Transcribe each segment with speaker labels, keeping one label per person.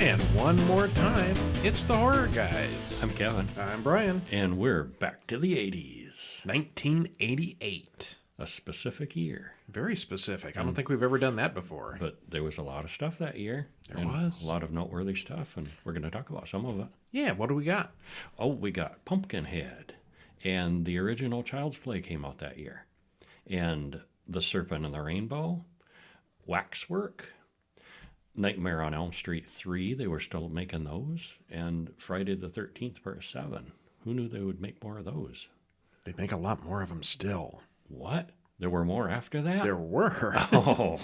Speaker 1: And one more time, it's the Horror Guys.
Speaker 2: I'm Kevin.
Speaker 1: I'm Brian.
Speaker 2: And we're back to the 80s.
Speaker 1: 1988.
Speaker 2: A specific year.
Speaker 1: Very specific. I don't think we've ever done that before.
Speaker 2: But there was a lot of stuff that year.
Speaker 1: There was.
Speaker 2: A lot of noteworthy stuff, and we're going to talk about some of it.
Speaker 1: Yeah, what do we got?
Speaker 2: Oh, we got Pumpkinhead. And the original Child's Play came out that year. And The Serpent and the Rainbow. Waxwork. Nightmare on Elm Street 3, they were still making those. And Friday the 13th Part 7. Who knew they would make more of those?
Speaker 1: They make a lot more of them still.
Speaker 2: What? There were more after that?
Speaker 1: There were.
Speaker 2: Oh.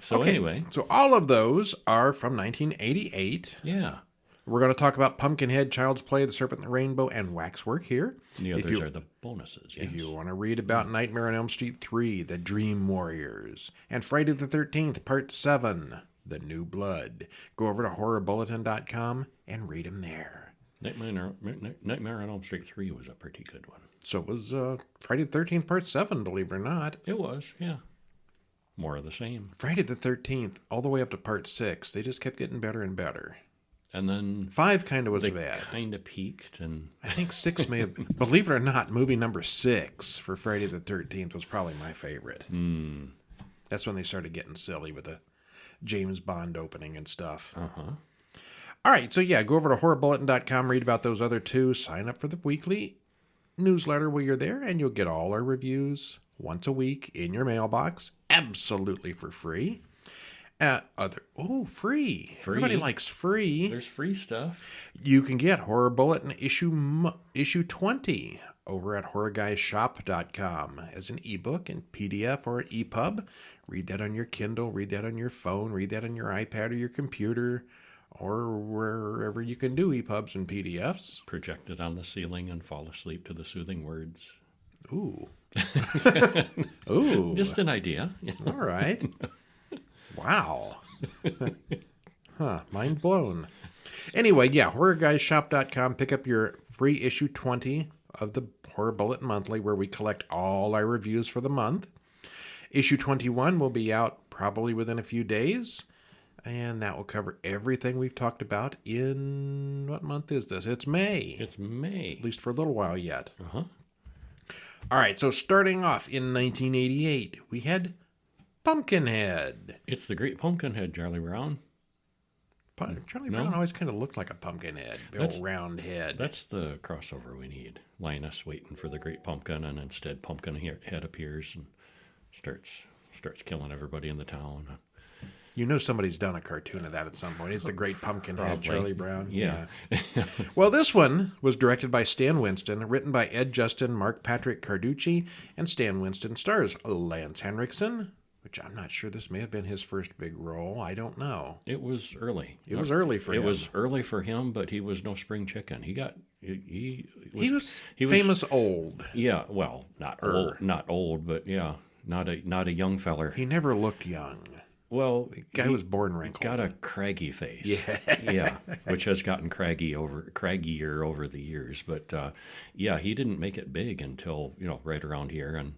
Speaker 2: So
Speaker 1: okay,
Speaker 2: anyway.
Speaker 1: So all of those are from 1988.
Speaker 2: Yeah.
Speaker 1: We're going to talk about Pumpkinhead, Child's Play, The Serpent and the Rainbow, and Waxwork here.
Speaker 2: The others are the bonuses, yes.
Speaker 1: If you want to read about Nightmare on Elm Street 3, The Dream Warriors, and Friday the 13th, Part 7, The New Blood, go over to horrorbulletin.com and read them there.
Speaker 2: Nightmare on Elm Street 3 was a pretty good one.
Speaker 1: So it was Friday the 13th, Part 7, believe it or not.
Speaker 2: It was, yeah. More of the same.
Speaker 1: Friday the 13th, all the way up to Part 6, they just kept getting better and better.
Speaker 2: And then
Speaker 1: 5 kind of was
Speaker 2: they
Speaker 1: bad.
Speaker 2: Kind of peaked, and
Speaker 1: I think 6 may have been. Believe it or not, movie number 6 for Friday the 13th was probably my favorite. That's when they started getting silly with the James Bond opening and stuff. All right, so yeah, go over to horrorbulletin.com, read about those other 2, sign up for the weekly newsletter while you're there, and you'll get all our reviews once a week in your mailbox, absolutely for free. Free. Everybody likes free.
Speaker 2: There's free stuff.
Speaker 1: You can get Horror Bulletin issue 20 over at horrorguysshop.com as an ebook and PDF or EPUB. Read that on your Kindle, read that on your phone, read that on your iPad or your computer, or wherever you can do EPUBs and PDFs.
Speaker 2: Project it on the ceiling and fall asleep to the soothing words.
Speaker 1: Ooh. Ooh.
Speaker 2: Just an idea.
Speaker 1: All right. Wow. Mind blown. Anyway, yeah, horrorguysshop.com. Pick up your free issue 20 of the Horror Bulletin Monthly, where we collect all our reviews for the month. Issue 21 will be out probably within a few days, and that will cover everything we've talked about in, what month is this? It's May.
Speaker 2: It's May.
Speaker 1: At least for a little while yet.
Speaker 2: Uh-huh.
Speaker 1: All right, so starting off in 1988, we had Pumpkinhead.
Speaker 2: It's the great Pumpkinhead, Charlie Brown.
Speaker 1: Charlie Brown always kind of looked like a pumpkinhead, big old round head.
Speaker 2: That's the crossover we need. Linus waiting for the great pumpkin, and instead Pumpkinhead appears and starts killing everybody in the town.
Speaker 1: You know somebody's done a cartoon of that at some point. It's the great Pumpkinhead,
Speaker 2: Probably.
Speaker 1: Charlie Brown.
Speaker 2: Yeah.
Speaker 1: Well, this one was directed by Stan Winston, written by Ed Justin, Mark Patrick Carducci, and Stan Winston stars Lance Henriksen, which I'm not sure this may have been his first big role. I don't know.
Speaker 2: It was early.
Speaker 1: It was early for him.
Speaker 2: It was early for him, but he was no spring chicken. He was
Speaker 1: famous old.
Speaker 2: Yeah, well, not old, but yeah, not a young feller.
Speaker 1: He never looked young.
Speaker 2: Well,
Speaker 1: the guy was born wrinkled.
Speaker 2: Got a craggy face.
Speaker 1: Yeah,
Speaker 2: which has gotten craggier over the years. But yeah, he didn't make it big until right around here, and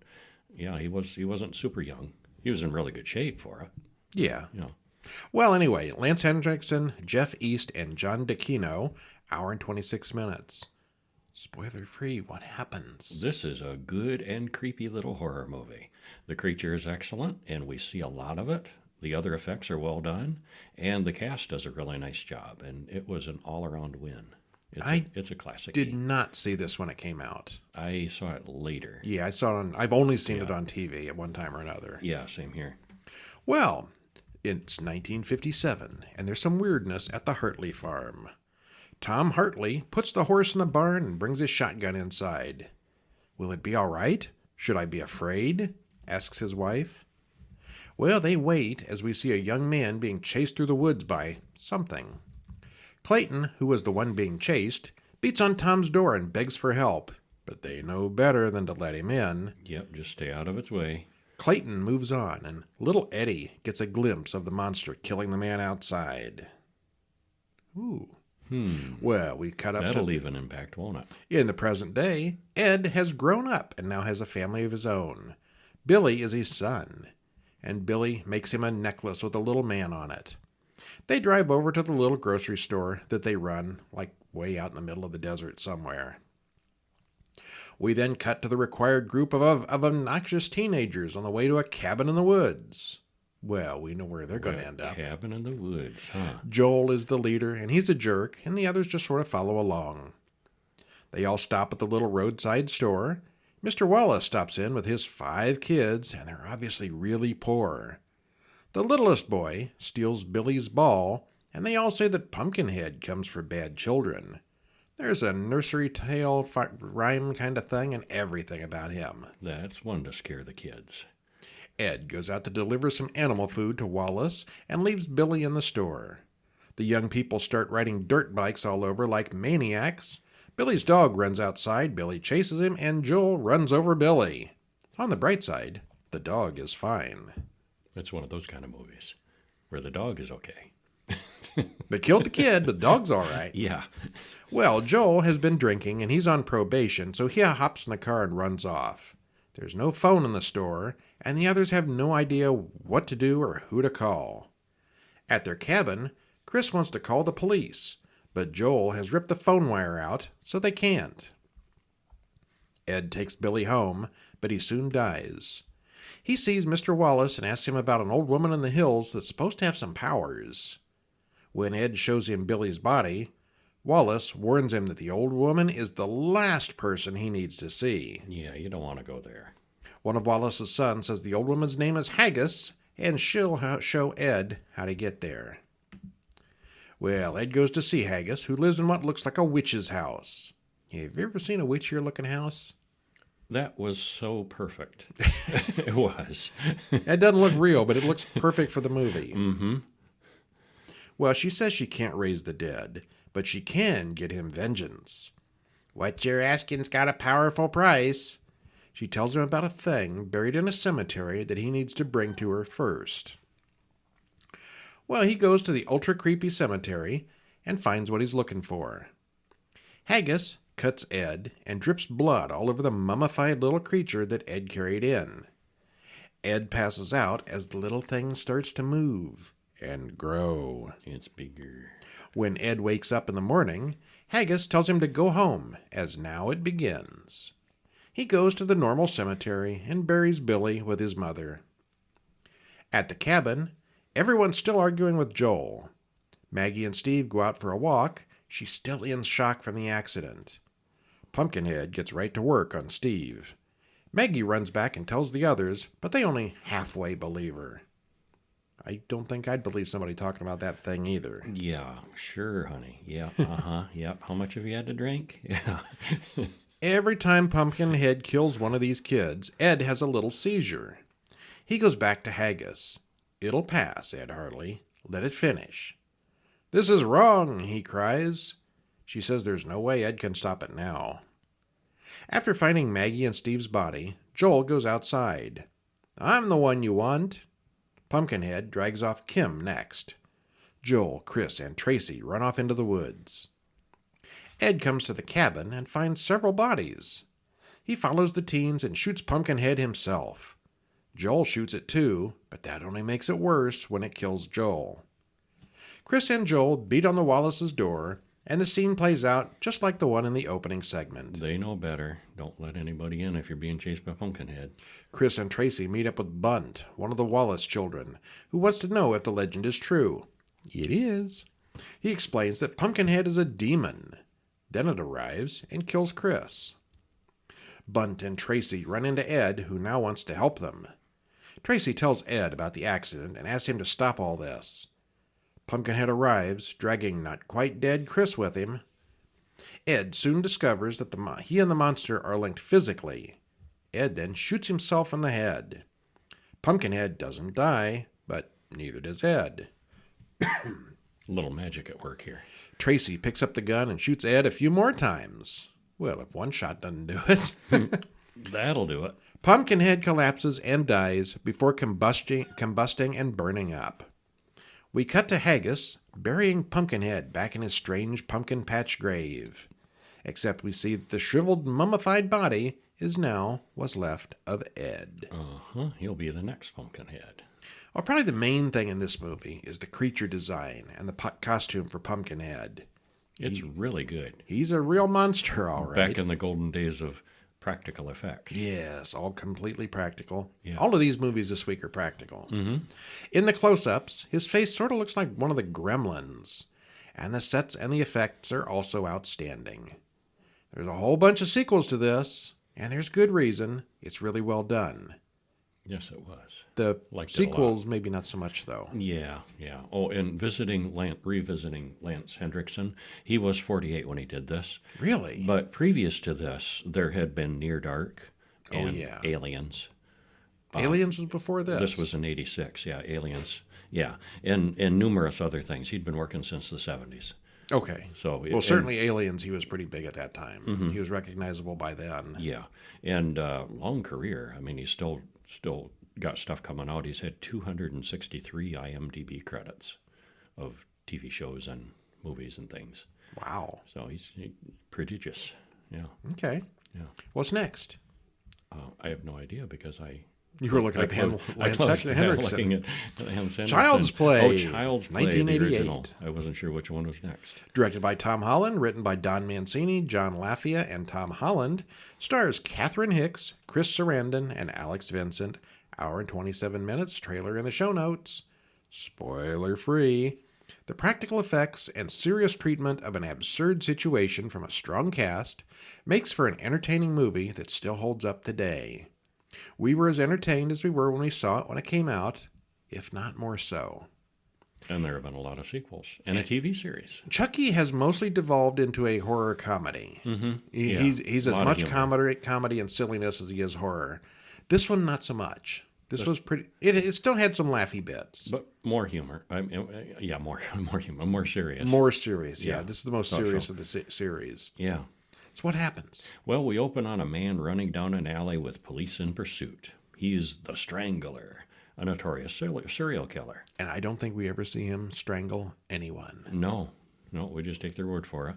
Speaker 2: yeah, he wasn't super young. He was in really good shape for it.
Speaker 1: Yeah. Well, anyway, Lance Henriksen, Jeff East, and John DeCino, hour and 26 minutes. Spoiler free, what happens?
Speaker 2: This is a good and creepy little horror movie. The creature is excellent, and we see a lot of it. The other effects are well done, and the cast does a really nice job, and it was an all-around win. It's a classic.
Speaker 1: Did not see this when it came out.
Speaker 2: I saw it later.
Speaker 1: Yeah, I saw it I've only seen it on TV at one time or another.
Speaker 2: Yeah, same here.
Speaker 1: Well, it's 1957, and there's some weirdness at the Hartley farm. Tom Hartley puts the horse in the barn and brings his shotgun inside. Will it be all right? Should I be afraid? Asks his wife. Well, they wait as we see a young man being chased through the woods by something. Clayton, who was the one being chased, beats on Tom's door and begs for help, but they know better than to let him in.
Speaker 2: Yep, just stay out of its way.
Speaker 1: Clayton moves on, and little Eddie gets a glimpse of the monster killing the man outside. Ooh. Well, we cut up
Speaker 2: That'll leave an impact, won't it?
Speaker 1: In the present day, Ed has grown up and now has a family of his own. Billy is his son, and Billy makes him a necklace with a little man on it. They drive over to the little grocery store that they run, like way out in the middle of the desert somewhere. We then cut to the required group of obnoxious teenagers on the way to a cabin in the woods. Well, we know where they're going to end up.
Speaker 2: Cabin in the woods, huh?
Speaker 1: Joel is the leader, and he's a jerk, and the others just sort of follow along. They all stop at the little roadside store. Mr. Wallace stops in with his 5 kids, and they're obviously really poor. The littlest boy steals Billy's ball, and they all say that Pumpkinhead comes for bad children. There's a nursery tale rhyme kind of thing and everything about him.
Speaker 2: That's one to scare the kids.
Speaker 1: Ed goes out to deliver some animal food to Wallace and leaves Billy in the store. The young people start riding dirt bikes all over like maniacs. Billy's dog runs outside, Billy chases him, and Joel runs over Billy. On the bright side, the dog is fine.
Speaker 2: It's one of those kind of movies where the dog is okay.
Speaker 1: They killed the kid, but the dog's all right.
Speaker 2: Yeah.
Speaker 1: Well, Joel has been drinking, and he's on probation, so he hops in the car and runs off. There's no phone in the store, and the others have no idea what to do or who to call. At their cabin, Chris wants to call the police, but Joel has ripped the phone wire out, so they can't. Ed takes Billy home, but he soon dies. He sees Mr. Wallace and asks him about an old woman in the hills that's supposed to have some powers. When Ed shows him Billy's body, Wallace warns him that the old woman is the last person he needs to see.
Speaker 2: Yeah, you don't want to go there.
Speaker 1: One of Wallace's sons says the old woman's name is Haggis, and she'll show Ed how to get there. Well, Ed goes to see Haggis, who lives in what looks like a witch's house. Have you ever seen a witchier-looking house?
Speaker 2: That was so perfect. It was.
Speaker 1: It doesn't look real, but it looks perfect for the movie.
Speaker 2: Mm-hmm.
Speaker 1: Well, she says she can't raise the dead, but she can get him vengeance. What you're asking's got a powerful price. She tells him about a thing buried in a cemetery that he needs to bring to her first. Well, he goes to the ultra-creepy cemetery and finds what he's looking for. Haggis cuts Ed and drips blood all over the mummified little creature that Ed carried in. Ed passes out as the little thing starts to move and grow.
Speaker 2: It's bigger.
Speaker 1: When Ed wakes up in the morning, Haggis tells him to go home, as now it begins. He goes to the normal cemetery and buries Billy with his mother. At the cabin, everyone's still arguing with Joel. Maggie and Steve go out for a walk. She's still in shock from the accident. Pumpkinhead gets right to work on Steve. Maggie runs back and tells the others, but they only halfway believe her. I don't think I'd believe somebody talking about that thing either.
Speaker 2: Yeah, sure, honey. Yeah, uh-huh. Yep. How much have you had to drink? Yeah.
Speaker 1: Every time Pumpkinhead kills one of these kids, Ed has a little seizure. He goes back to Haggis. It'll pass, Ed Hartley. Let it finish. This is wrong, he cries. She says there's no way Ed can stop it now. After finding Maggie and Steve's body, Joel goes outside. I'm the one you want. Pumpkinhead drags off Kim next. Joel, Chris, and Tracy run off into the woods. Ed comes to the cabin and finds several bodies. He follows the teens and shoots Pumpkinhead himself. Joel shoots it too, but that only makes it worse when it kills Joel. Chris and Joel beat on the Wallace's door, and the scene plays out just like the one in the opening segment.
Speaker 2: They know better. Don't let anybody in if you're being chased by Pumpkinhead.
Speaker 1: Chris and Tracy meet up with Bunt, one of the Wallace children, who wants to know if the legend is true. It is. He explains that Pumpkinhead is a demon. Then it arrives and kills Chris. Bunt and Tracy run into Ed, who now wants to help them. Tracy tells Ed about the accident and asks him to stop all this. Pumpkinhead arrives, dragging not quite dead Chris with him. Ed soon discovers that he and the monster are linked physically. Ed then shoots himself in the head. Pumpkinhead doesn't die, but neither does Ed.
Speaker 2: A little magic at work here.
Speaker 1: Tracy picks up the gun and shoots Ed a few more times. Well, if one shot doesn't do it.
Speaker 2: That'll do it.
Speaker 1: Pumpkinhead collapses and dies before combusting and burning up. We cut to Haggis burying Pumpkinhead back in his strange pumpkin patch grave. Except we see that the shriveled, mummified body is now what's left of Ed.
Speaker 2: Uh-huh. He'll be the next Pumpkinhead.
Speaker 1: Well, probably the main thing in this movie is the creature design and the costume for Pumpkinhead.
Speaker 2: It's really good.
Speaker 1: He's a real monster, all right.
Speaker 2: Back in the golden days of practical effects.
Speaker 1: Yes, all completely practical.
Speaker 2: Yeah.
Speaker 1: All of these movies this week are practical.
Speaker 2: Mm-hmm.
Speaker 1: In the close-ups, his face sort of looks like one of the gremlins. And the sets and the effects are also outstanding. There's a whole bunch of sequels to this, and there's good reason. It's really well done.
Speaker 2: Yes, it was.
Speaker 1: The
Speaker 2: Liked it a
Speaker 1: sequels, maybe not so much, though.
Speaker 2: Yeah. Oh, and revisiting Lance Hendrickson, he was 48 when he did this.
Speaker 1: Really?
Speaker 2: But previous to this, there had been Near Dark and
Speaker 1: Oh, yeah.
Speaker 2: Aliens.
Speaker 1: Aliens was before this.
Speaker 2: This was in 86, yeah, Aliens. Yeah, and numerous other things. He'd been working since the 70s.
Speaker 1: Okay.
Speaker 2: So
Speaker 1: certainly Aliens, he was pretty big at that time. Mm-hmm. He was recognizable by then.
Speaker 2: Yeah, and long career. I mean, he's still got stuff coming out. He's had 263 IMDb credits of TV shows and movies and things.
Speaker 1: Wow.
Speaker 2: So he's prodigious. Yeah.
Speaker 1: Okay.
Speaker 2: Yeah.
Speaker 1: What's next?
Speaker 2: I have no idea because
Speaker 1: You were looking at Lance Hendrickson.
Speaker 2: Looking at Lance Hendrickson.
Speaker 1: Child's Play.
Speaker 2: Oh, Child's Play,
Speaker 1: 1988.
Speaker 2: the original. I wasn't sure which one was next.
Speaker 1: Directed by Tom Holland, written by Don Mancini, John Lafia, and Tom Holland. Stars Catherine Hicks, Chris Sarandon, and Alex Vincent. Hour and 27 minutes. Trailer in the show notes. Spoiler free. The practical effects and serious treatment of an absurd situation from a strong cast makes for an entertaining movie that still holds up today. We were as entertained as we were when we saw it when it came out, if not more so.
Speaker 2: And there have been a lot of sequels and a TV series.
Speaker 1: Chucky has mostly devolved into a horror comedy.
Speaker 2: Mm-hmm.
Speaker 1: He's as much comedy and silliness as he is horror. This one, not so much. This was pretty. It still had some laughy bits,
Speaker 2: but more humor. More humor, more serious.
Speaker 1: More serious. Yeah,
Speaker 2: Yeah.
Speaker 1: This is the most serious of the series.
Speaker 2: Yeah.
Speaker 1: So what happens?
Speaker 2: Well, we open on a man running down an alley with police in pursuit. He's the Strangler, a notorious serial killer.
Speaker 1: And I don't think we ever see him strangle anyone.
Speaker 2: No, we just take their word for it.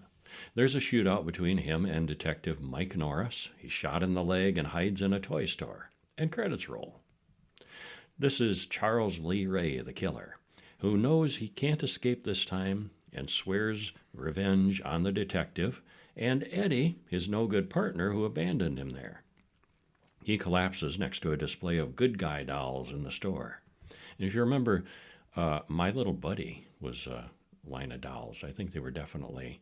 Speaker 2: There's a shootout between him and Detective Mike Norris. He's shot in the leg and hides in a toy store. And credits roll. This is Charles Lee Ray, the killer, who knows he can't escape this time and swears revenge on the detective and Eddie, his no-good partner who abandoned him there. He collapses next to a display of good guy dolls in the store. And if you remember, My Little Buddy was a line of dolls. I think they were definitely...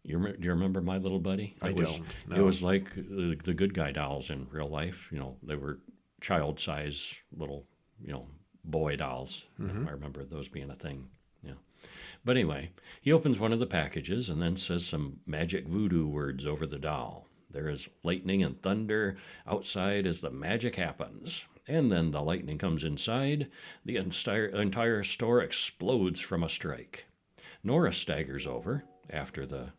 Speaker 2: Do you remember My Little Buddy?
Speaker 1: I don't. No.
Speaker 2: It was like the good guy dolls in real life. You know, they were child-size little, boy dolls.
Speaker 1: Mm-hmm.
Speaker 2: I remember those being a thing. Yeah. But anyway, he opens one of the packages and then says some magic voodoo words over the doll. There is lightning and thunder outside as the magic happens. And then the lightning comes inside. The entire store explodes from a strike. Nora staggers over after the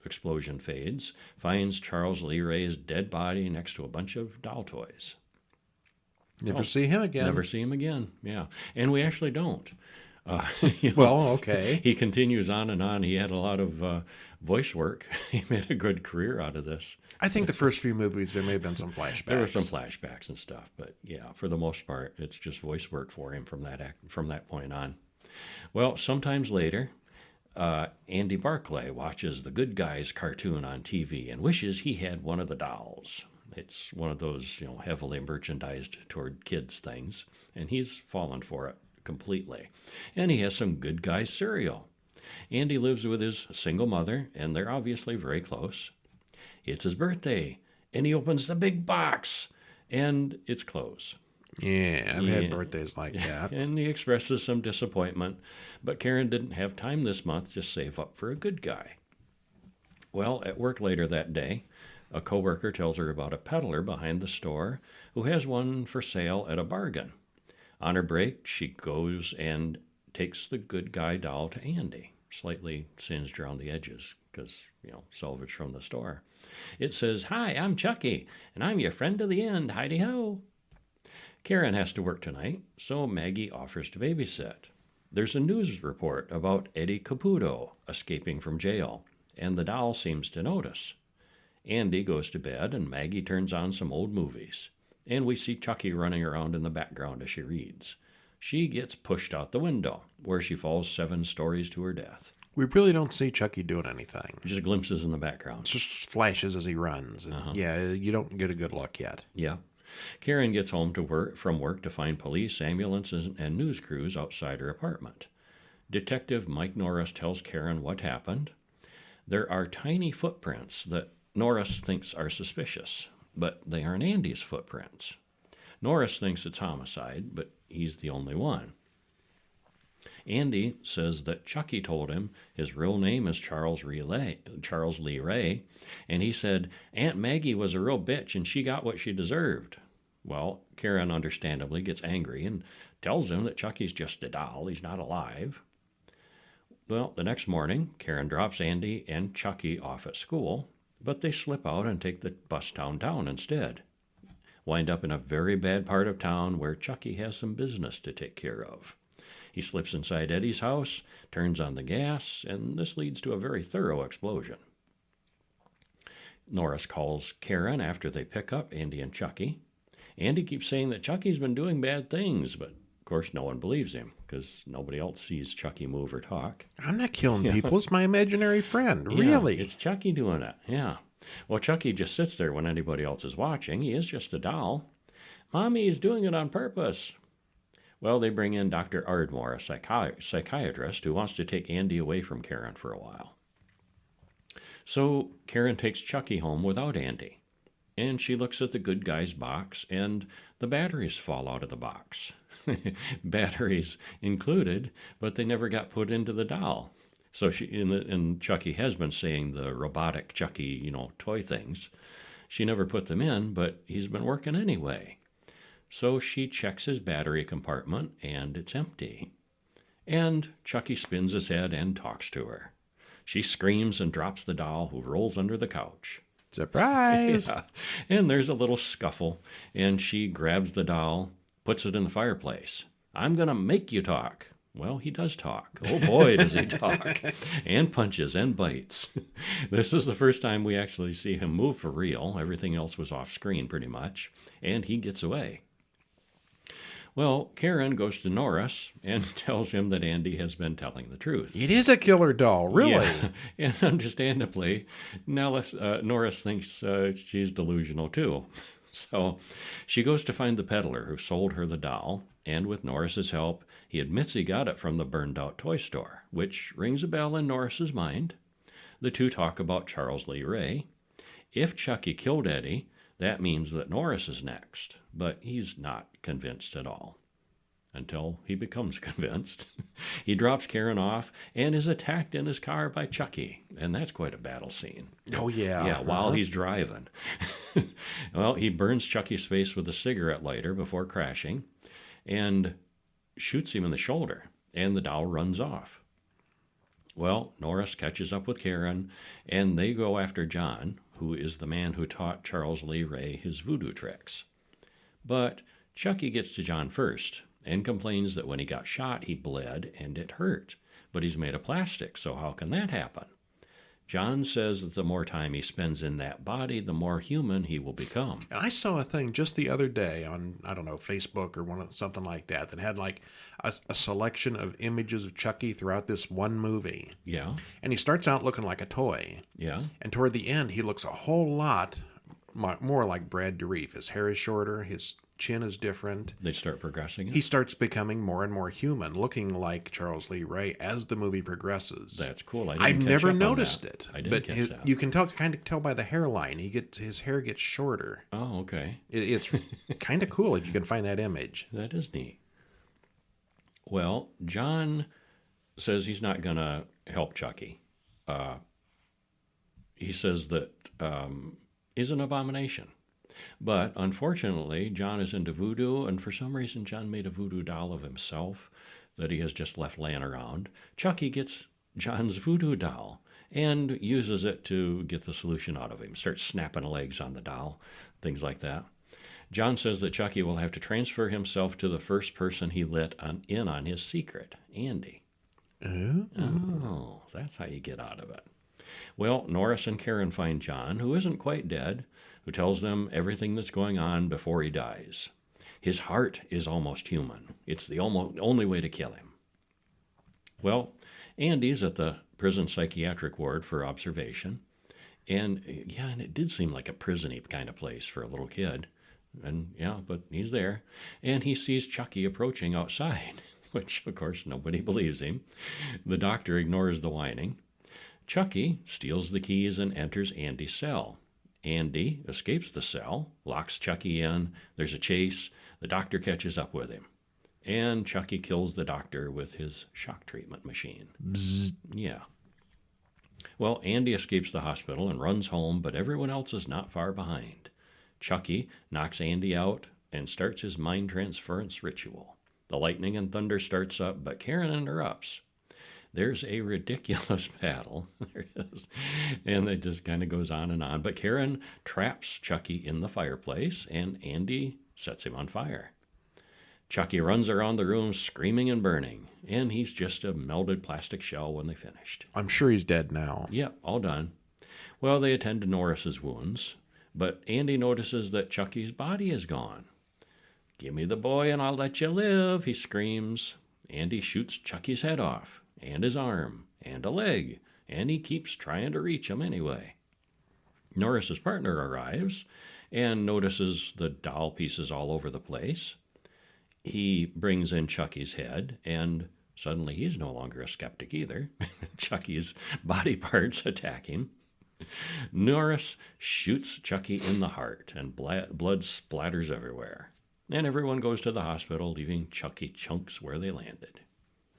Speaker 2: explosion fades, finds Charles Lee Ray's dead body next to a bunch of doll toys.
Speaker 1: Never see him again.
Speaker 2: Never see him again, yeah. And we actually don't.
Speaker 1: Well, okay.
Speaker 2: He continues on and on. He had a lot of voice work. He made a good career out of this.
Speaker 1: I think the first few movies, there may have been some flashbacks.
Speaker 2: There were some flashbacks and stuff, but yeah, for the most part, it's just voice work for him from that point on. Well, sometimes later, Andy Barclay watches the Good Guys cartoon on TV and wishes he had one of the dolls. It's one of those, heavily merchandised toward kids things, and he's fallen for it completely. And he has some Good Guys cereal. Andy lives with his single mother, and they're obviously very close. It's his birthday, and he opens the big box, and it's clothes.
Speaker 1: Yeah, I've had birthdays like that.
Speaker 2: And he expresses some disappointment, but Karen didn't have time this month to save up for a good guy. Well, at work later that day, a coworker tells her about a peddler behind the store who has one for sale at a bargain. On her break, she goes and takes the good guy doll to Andy, slightly singed around the edges because, salvage from the store. It says, "Hi, I'm Chucky, and I'm your friend to the end, hidey-ho." Karen has to work tonight, so Maggie offers to babysit. There's a news report about Eddie Caputo escaping from jail, and the doll seems to notice. Andy goes to bed, and Maggie turns on some old movies, and we see Chucky running around in the background as she reads. she gets pushed out the window, where she falls 7 stories to her death.
Speaker 1: We really don't see Chucky doing anything.
Speaker 2: Just glimpses in the background.
Speaker 1: Just flashes as he runs. And yeah, you don't get a good look yet.
Speaker 2: Yeah. Karen gets home from work to find police, ambulances, and news crews outside her apartment. Detective Mike Norris tells Karen what happened. There are tiny footprints that Norris thinks are suspicious, but they aren't Andy's footprints. Norris thinks it's homicide, but he's the only one. Andy says that Chucky told him his real name is Charles Lee Ray, and he said Aunt Maggie was a real bitch and she got what she deserved. Well, Karen understandably gets angry and tells him that Chucky's just a doll, he's not alive. Well, the next morning, Karen drops Andy and Chucky off at school, but they slip out and take the bus downtown instead. Wind up in a very bad part of town where Chucky has some business to take care of. He slips inside Eddie's house, turns on the gas, and this leads to a very thorough explosion. Norris calls Karen after they pick up Andy and Chucky. Andy keeps saying that Chucky's been doing bad things, but of course no one believes him because nobody else sees Chucky move or talk.
Speaker 1: I'm not killing people. It's my imaginary friend. Really?
Speaker 2: Yeah, it's Chucky doing it. Yeah. Well, Chucky just sits there when anybody else is watching. He is just a doll. Mommy is doing it on purpose. Well, they bring in Dr. Ardmore, a psychiatrist who wants to take Andy away from Karen for a while. So Karen takes Chucky home without Andy, and she looks at the good guy's box, and the batteries fall out of the box. Batteries included, but they never got put into the doll. So and Chucky has been saying the robotic Chucky, toy things. She never put them in, but he's been working anyway. So she checks his battery compartment, and it's empty. And Chucky spins his head and talks to her. She screams and drops the doll, who rolls under the couch.
Speaker 1: Surprise!
Speaker 2: Yeah. And there's a little scuffle, and she grabs the doll, puts it in the fireplace. I'm going to make you talk. Well, he does talk. Oh, boy, does he talk. And punches and bites. This is the first time we actually see him move for real. Everything else was off screen pretty much. And he gets away. Well, Karen goes to Norris and tells him that Andy has been telling the truth.
Speaker 1: It is a killer doll, really.
Speaker 2: Yeah. And understandably, Norris thinks she's delusional too. So she goes to find the peddler who sold her the doll, and with Norris's help, he admits he got it from the burned-out toy store, which rings a bell in Norris's mind. The two talk about Charles Lee Ray. If Chucky killed Eddie, that means that Norris is next, but he's not convinced at all. Until he becomes convinced. He drops Karen off and is attacked in his car by Chucky, and that's quite a battle scene.
Speaker 1: Oh, yeah.
Speaker 2: Yeah, while he's driving. Well, he burns Chucky's face with a cigarette lighter before crashing and shoots him in the shoulder, and the doll runs off. Well, Norris catches up with Karen, and they go after John, who is the man who taught Charles Lee Ray his voodoo tricks. But Chucky gets to John first and complains that when he got shot, he bled and it hurt. But he's made of plastic, so how can that happen? John says that the more time he spends in that body, the more human he will become.
Speaker 1: And I saw a thing just the other day on, Facebook or something like that had like a selection of images of Chucky throughout this one movie.
Speaker 2: Yeah.
Speaker 1: And he starts out looking like a toy.
Speaker 2: Yeah.
Speaker 1: And toward the end, he looks a whole lot more like Brad Dourif. His hair is shorter, his chin is different.
Speaker 2: They start progressing it?
Speaker 1: He starts becoming more and more human, looking like Charles Lee Ray as the movie progresses.
Speaker 2: That's cool.
Speaker 1: I've never noticed it.
Speaker 2: I didn't catch that.
Speaker 1: You can kind of tell by the hairline. His hair gets shorter.
Speaker 2: Oh, okay.
Speaker 1: It's kind of cool if you can find that image.
Speaker 2: That is neat. Well, John says he's not going to help Chucky. He says that is an abomination. But unfortunately, John is into voodoo, and for some reason, John made a voodoo doll of himself that he has just left laying around. Chucky gets John's voodoo doll and uses it to get the solution out of him, starts snapping legs on the doll, things like that. John says that Chucky will have to transfer himself to the first person he let in on his secret, Andy. Oh, that's how you get out of it. Well, Norris and Karen find John, who isn't quite dead, who tells them everything that's going on before he dies. His heart is almost human. It's the only way to kill him. Well, Andy's at the prison psychiatric ward for observation. And it did seem like a prison-y kind of place for a little kid. And but he's there. And he sees Chucky approaching outside, which, of course, nobody believes him. The doctor ignores the whining. Chucky steals the keys and enters Andy's cell. Andy escapes the cell, locks Chucky in. There's a chase. The doctor catches up with him. And Chucky kills the doctor with his shock treatment machine.
Speaker 1: Bzzz.
Speaker 2: Yeah. Well, Andy escapes the hospital and runs home, but everyone else is not far behind. Chucky knocks Andy out and starts his mind transference ritual. The lightning and thunder starts up, but Karen interrupts. There's a ridiculous battle. There is. And it just kind of goes on and on. But Karen traps Chucky in the fireplace, and Andy sets him on fire. Chucky runs around the room screaming and burning, and he's just a melted plastic shell when they finished.
Speaker 1: I'm sure he's dead now.
Speaker 2: Yep, all done. Well, they attend to Norris's wounds, but Andy notices that Chucky's body is gone. Give me the boy and I'll let you live, he screams. Andy shoots Chucky's head off, and his arm, and a leg, and he keeps trying to reach him anyway. Norris's partner arrives and notices the doll pieces all over the place. He brings in Chucky's head, and suddenly he's no longer a skeptic either. Chucky's body parts attack him. Norris shoots Chucky in the heart, and blood splatters everywhere. And everyone goes to the hospital, leaving Chucky chunks where they landed.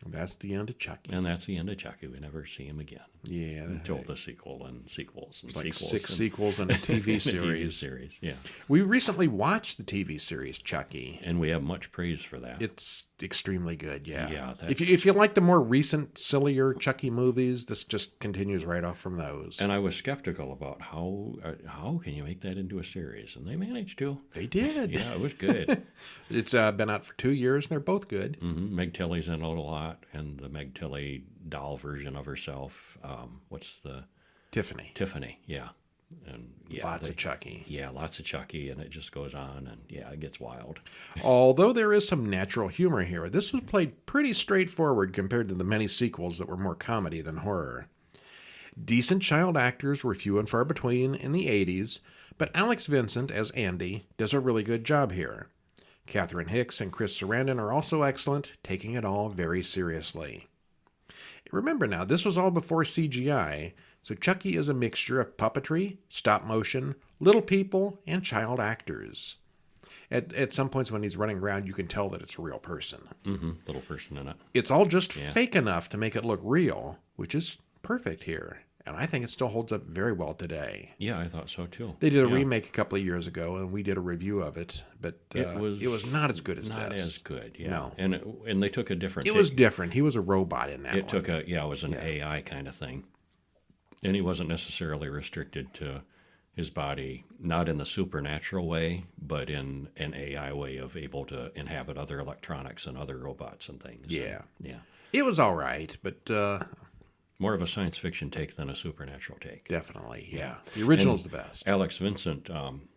Speaker 1: That's the end of Chucky.
Speaker 2: And that's the end of Chucky. We never see him again.
Speaker 1: Yeah.
Speaker 2: Until the sequel and sequels and
Speaker 1: like
Speaker 2: sequels.
Speaker 1: 6 sequels and a TV series.
Speaker 2: TV series, yeah.
Speaker 1: We recently watched the TV series Chucky.
Speaker 2: And we have much praise for that.
Speaker 1: It's extremely good, yeah.
Speaker 2: Yeah.
Speaker 1: If you like the more recent, sillier Chucky movies, this just continues right off from those.
Speaker 2: And I was skeptical about how can you make that into a series, and they managed to.
Speaker 1: They did.
Speaker 2: Yeah, it was good.
Speaker 1: It's been out for 2 years, and they're both good.
Speaker 2: Mm-hmm. Meg Tilly's in it a lot, and the Meg Tilly doll version of herself. What's the Tiffany? Yeah, and
Speaker 1: lots of Chucky.
Speaker 2: Yeah, lots of Chucky, and it just goes on, and it gets wild.
Speaker 1: Although there is some natural humor here, this was played pretty straightforward compared to the many sequels that were more comedy than horror. Decent child actors were few and far between in the 80s, but Alex Vincent as Andy does a really good job here. Catherine Hicks and Chris Sarandon are also excellent, taking it all very seriously. Remember now, this was all before CGI, so Chucky is a mixture of puppetry, stop motion, little people, and child actors. At some points when he's running around, you can tell that it's a real person.
Speaker 2: Mm-hmm. Little person in it.
Speaker 1: It's all just fake enough to make it look real, which is perfect here. And I think it still holds up very well today.
Speaker 2: Yeah, I thought so too.
Speaker 1: They did a remake a couple of years ago, and we did a review of it, but it was not as good as
Speaker 2: not
Speaker 1: this.
Speaker 2: as good, yeah.
Speaker 1: No.
Speaker 2: And they took a different.
Speaker 1: It was different. He was a robot in that one.
Speaker 2: It was an AI kind of thing, and he wasn't necessarily restricted to his body, not in the supernatural way, but in an AI way of able to inhabit other electronics and other robots and things.
Speaker 1: Yeah.
Speaker 2: Yeah.
Speaker 1: It was all right, but
Speaker 2: more of a science fiction take than a supernatural take.
Speaker 1: Definitely, yeah. The original's the best.
Speaker 2: Alex Vincent,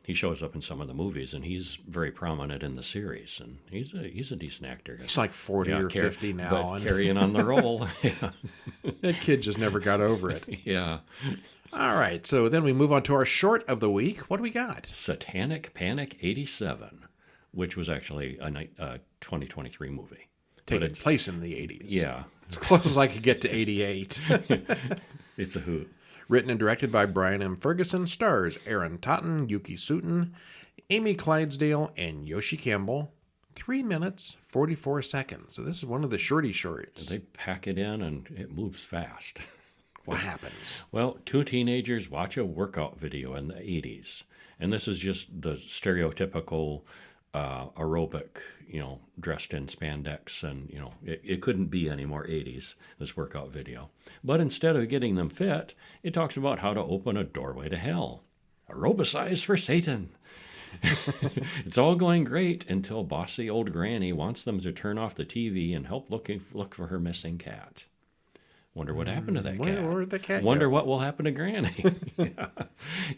Speaker 2: he shows up in some of the movies, and he's very prominent in the series, and he's a decent actor.
Speaker 1: He's like 40 or 50 now.
Speaker 2: But carrying on the role. Yeah.
Speaker 1: That kid just never got over it.
Speaker 2: Yeah.
Speaker 1: All right, so then we move on to our short of the week. What do we got?
Speaker 2: Satanic Panic 87, which was actually a 2023 movie.
Speaker 1: Taking place in the 80s.
Speaker 2: Yeah.
Speaker 1: It's close as I could get to 88.
Speaker 2: It's a hoot.
Speaker 1: Written and directed by Brian M. Ferguson, stars Aaron Totten, Yuki Sutton, Amy Clydesdale, and Yoshi Campbell. 3 minutes, 44 seconds. So this is one of the shorty shorts.
Speaker 2: They pack it in, and it moves fast.
Speaker 1: What happens?
Speaker 2: Well, 2 teenagers watch a workout video in the 80s. And this is just the stereotypical aerobic, dressed in spandex, and, it couldn't be any more 80s, this workout video. But instead of getting them fit, it talks about how to open a doorway to hell. Aerobicize for Satan. It's all going great until bossy old granny wants them to turn off the TV and help look for her missing cat. Wonder what happened to that
Speaker 1: Where
Speaker 2: cat.
Speaker 1: did the cat
Speaker 2: Wonder
Speaker 1: go?
Speaker 2: what will happen to Granny. Yeah.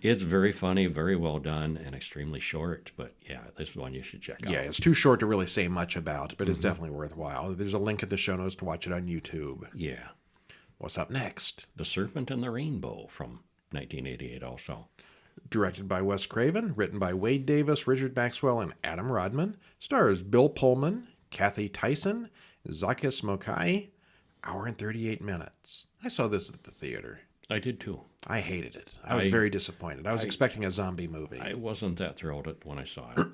Speaker 2: It's very funny, very well done, and extremely short. But yeah, this is one you should check out.
Speaker 1: Yeah, it's too short to really say much about, but it's definitely worthwhile. There's a link in the show notes to watch it on YouTube.
Speaker 2: Yeah.
Speaker 1: What's up next?
Speaker 2: The Serpent and the Rainbow from 1988 also.
Speaker 1: Directed by Wes Craven, written by Wade Davis, Richard Maxwell, and Adam Rodman. Stars Bill Pullman, Kathy Tyson, Zakis Mokai. Hour and 38 minutes. I saw this at the theater.
Speaker 2: I did too.
Speaker 1: I hated it. I was very disappointed. I was expecting a zombie movie.
Speaker 2: I wasn't that thrilled when I saw it.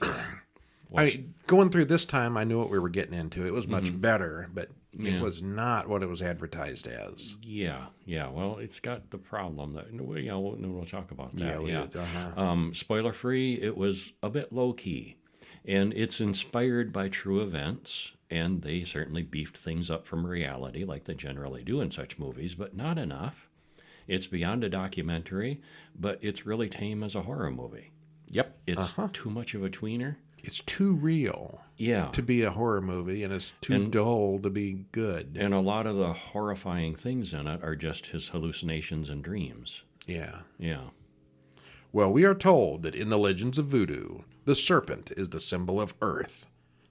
Speaker 2: Yeah.
Speaker 1: Going through this time, I knew what we were getting into. It was much better, but it was not what it was advertised as.
Speaker 2: Yeah. Well, it's got the problem that we'll talk about that.
Speaker 1: Yeah.
Speaker 2: Spoiler free. It was a bit low key, and it's inspired by true events, and they certainly beefed things up from reality, like they generally do in such movies, but not enough. It's beyond a documentary, but it's really tame as a horror movie.
Speaker 1: Yep.
Speaker 2: It's too much of a tweener.
Speaker 1: It's too real to be a horror movie, and it's too dull to be good.
Speaker 2: And a lot of the horrifying things in it are just his hallucinations and dreams.
Speaker 1: Yeah.
Speaker 2: Yeah.
Speaker 1: Well, we are told that in the legends of voodoo, the serpent is the symbol of earth.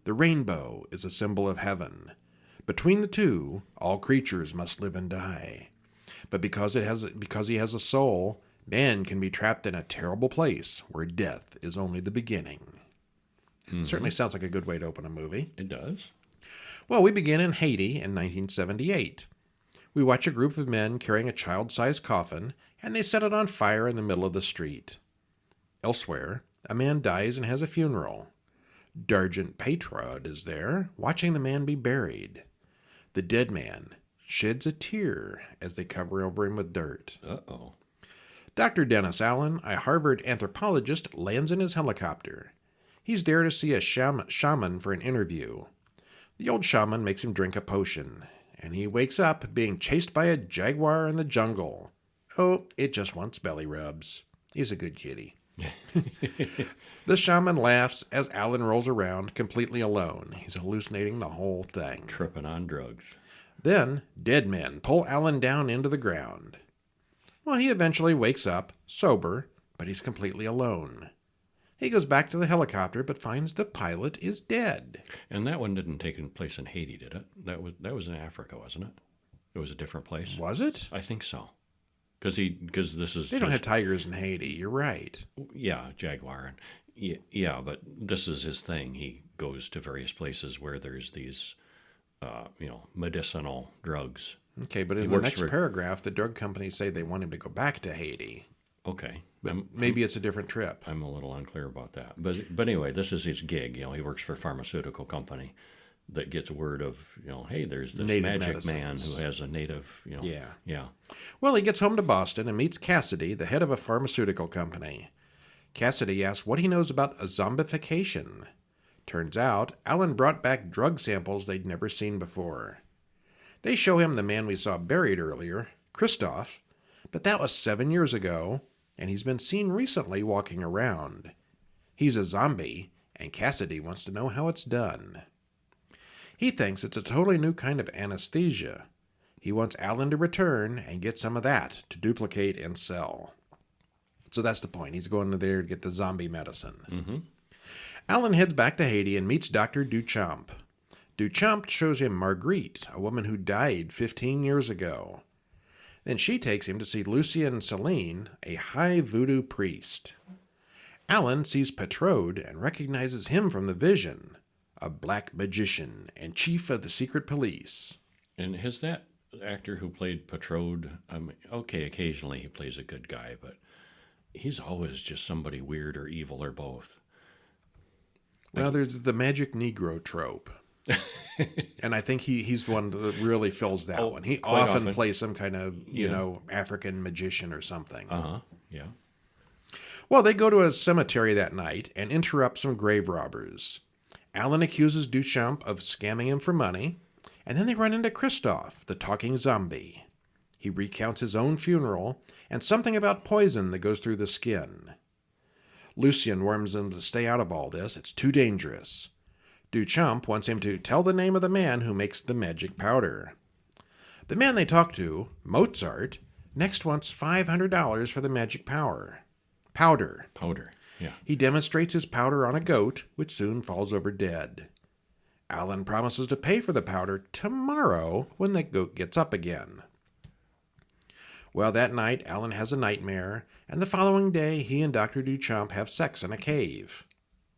Speaker 1: The rainbow is a symbol of heaven. Between the two, all creatures must live and die. But because he has a soul, man can be trapped in a terrible place where death is only the beginning. Certainly sounds like a good way to open a movie.
Speaker 2: It does.
Speaker 1: Well, we begin in Haiti in 1978. We watch a group of men carrying a child-sized coffin, and they set it on fire in the middle of the street. Elsewhere, a man dies and has a funeral. Dargent Patrod is there, watching the man be buried. The dead man sheds a tear as they cover over him with dirt.
Speaker 2: Uh-oh.
Speaker 1: Dr. Dennis Allen, a Harvard anthropologist, lands in his helicopter. He's there to see a shaman for an interview. The old shaman makes him drink a potion, and he wakes up being chased by a jaguar in the jungle. Oh, it just wants belly rubs. He's a good kitty. The shaman laughs as Alan rolls around completely alone. He's hallucinating the whole thing.
Speaker 2: Tripping on drugs.
Speaker 1: Then, dead men pull Alan down into the ground. Well, he eventually wakes up, sober, but he's completely alone. He goes back to the helicopter, but finds the pilot is dead.
Speaker 2: And that one didn't take place in Haiti, did it? That was in Africa, wasn't it? It was a different place.
Speaker 1: Was it?
Speaker 2: I think so. Because this is...
Speaker 1: They don't have tigers in Haiti. You're right.
Speaker 2: Yeah, jaguar. Yeah, but this is his thing. He goes to various places where there's these, medicinal drugs.
Speaker 1: Okay, but in the next paragraph, the drug companies say they want him to go back to Haiti.
Speaker 2: Okay.
Speaker 1: But maybe it's a different trip.
Speaker 2: I'm a little unclear about that. But anyway, this is his gig. He works for a pharmaceutical company that gets word of, hey, there's this
Speaker 1: native
Speaker 2: magic
Speaker 1: medicines.
Speaker 2: man who has a native, Yeah.
Speaker 1: Well, he gets home to Boston and meets Cassidy, the head of a pharmaceutical company. Cassidy asks what he knows about zombification. Turns out, Alan brought back drug samples they'd never seen before. They show him the man we saw buried earlier, Christoph, but that was 7 years ago, and he's been seen recently walking around. He's a zombie, and Cassidy wants to know how it's done. He thinks it's a totally new kind of anesthesia. He wants Alan to return and get some of that to duplicate and sell. So that's the point. He's going there to get the zombie medicine.
Speaker 2: Mm-hmm.
Speaker 1: Alan heads back to Haiti and meets Dr. Duchamp. Duchamp shows him Marguerite, a woman who died 15 years ago. Then she takes him to see Lucien Celine, a high voodoo priest. Alan sees Petrode and recognizes him from the vision, a black magician and chief of the secret police.
Speaker 2: And has that actor who played Petrode, occasionally he plays a good guy, but he's always just somebody weird or evil or both.
Speaker 1: Well, there's the magic Negro trope. And I think he's one that really fills that one. He often plays some kind of, African magician or something.
Speaker 2: Uh-huh, yeah.
Speaker 1: Well, they go to a cemetery that night and interrupt some grave robbers. Alan accuses Duchamp of scamming him for money, and then they run into Christoph, the talking zombie. He recounts his own funeral and something about poison that goes through the skin. Lucien warns them to stay out of all this. It's too dangerous. Duchamp wants him to tell the name of the man who makes the magic powder. The man they talk to, Mozart, next wants $500 for the magic powder.
Speaker 2: Powder, yeah.
Speaker 1: He demonstrates his powder on a goat, which soon falls over dead. Alan promises to pay for the powder tomorrow when the goat gets up again. Well, that night, Alan has a nightmare, and the following day, he and Dr. Duchamp have sex in a cave.